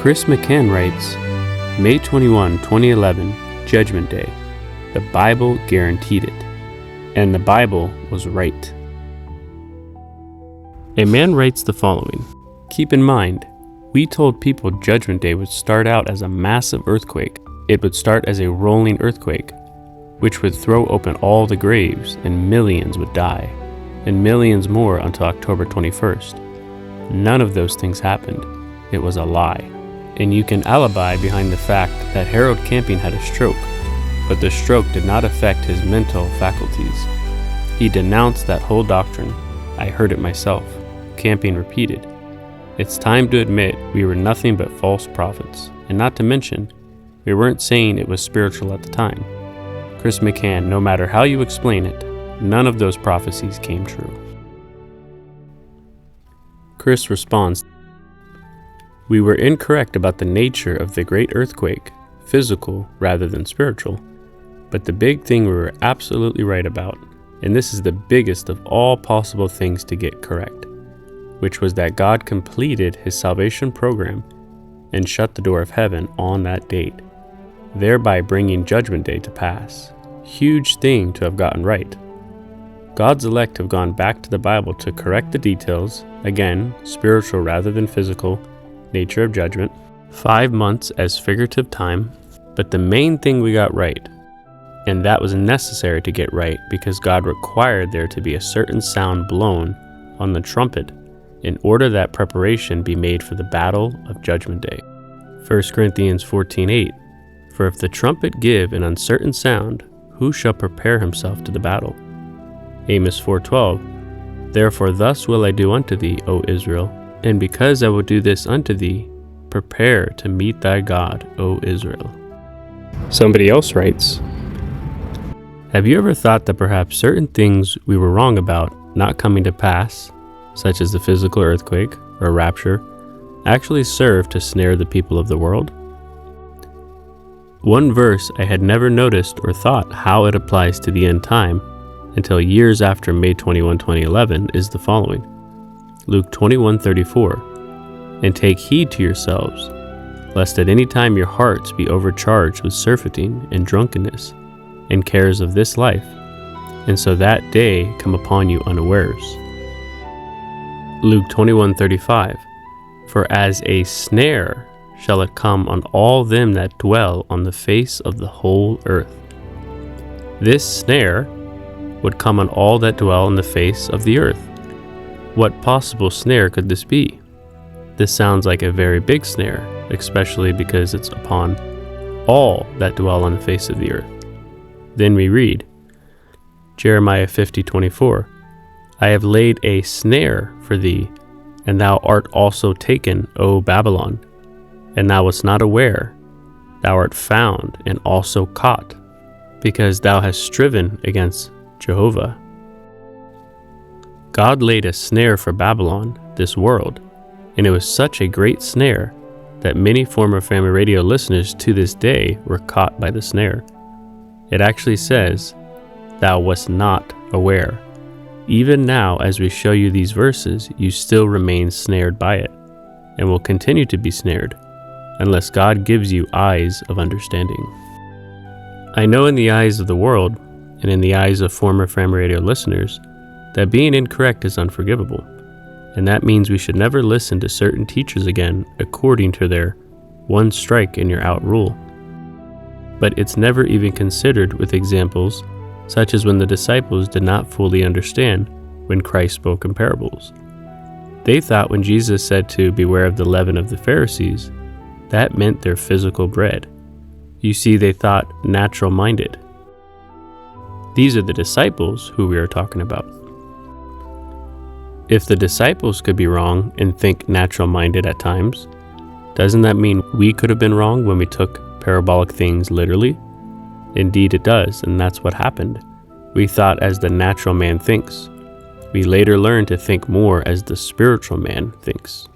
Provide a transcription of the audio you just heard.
Chris McCann writes, May 21, 2011, Judgment Day. The Bible guaranteed it. And the Bible was right. A man writes the following. Keep in mind, we told people Judgment Day would start out as a massive earthquake. It would start as a rolling earthquake, which would throw open all the graves and millions would die, and millions more until October 21st. None of those things happened. It was a lie. And you can alibi behind the fact that Harold Camping had a stroke, but the stroke did not affect his mental faculties. He denounced that whole doctrine. I heard it myself. Camping repeated, "It's time to admit we were nothing but false prophets, and not to mention, we weren't saying it was spiritual at the time." Chris McCann, no matter how you explain it, none of those prophecies came true. Chris responds, "We were incorrect about the nature of the great earthquake, physical rather than spiritual. But the big thing we were absolutely right about, and this is the biggest of all possible things to get correct, which was that God completed his salvation program and shut the door of heaven on that date, thereby bringing Judgment Day to pass. Huge thing to have gotten right. God's elect have gone back to the Bible to correct the details, again, spiritual rather than physical, nature of judgment, 5 months as figurative time, but the main thing we got right, and that was necessary to get right because God required there to be a certain sound blown on the trumpet in order that preparation be made for the battle of Judgment Day. 1 Corinthians 14:8, For if the trumpet give an uncertain sound, who shall prepare himself to the battle? Amos 4:12, Therefore thus will I do unto thee, O Israel, and because I will do this unto thee, prepare to meet thy God, O Israel. Somebody else writes, Have you ever thought that perhaps certain things we were wrong about not coming to pass, such as the physical earthquake or rapture, actually serve to snare the people of the world? One verse I had never noticed or thought how it applies to the end time until years after May 21, 2011 is the following. Luke 21:34, And take heed to yourselves, lest at any time your hearts be overcharged with surfeiting and drunkenness, and cares of this life, and so that day come upon you unawares. Luke 21:35, For as a snare shall it come on all them that dwell on the face of the whole earth. This snare would come on all that dwell on the face of the earth. What possible snare could this be? This sounds like a very big snare, especially because it's upon all that dwell on the face of the earth. Then we read, Jeremiah 50:24, I have laid a snare for thee, and thou art also taken, O Babylon, and thou wast not aware. Thou art found and also caught, because thou hast striven against Jehovah. God laid a snare for Babylon, this world, and it was such a great snare that many former Family Radio listeners to this day were caught by the snare. It actually says, Thou wast not aware. Even now, as we show you these verses, you still remain snared by it, and will continue to be snared, unless God gives you eyes of understanding. I know in the eyes of the world, and in the eyes of former Family Radio listeners, that being incorrect is unforgivable, and that means we should never listen to certain teachers again according to their one strike and you're out rule. But it's never even considered with examples such as when the disciples did not fully understand when Christ spoke in parables. They thought when Jesus said to beware of the leaven of the Pharisees, that meant their physical bread. You see, they thought natural-minded. These are the disciples who we are talking about. If the disciples could be wrong and think natural-minded at times, doesn't that mean we could have been wrong when we took parabolic things literally? Indeed it does, and that's what happened. We thought as the natural man thinks. We later learned to think more as the spiritual man thinks.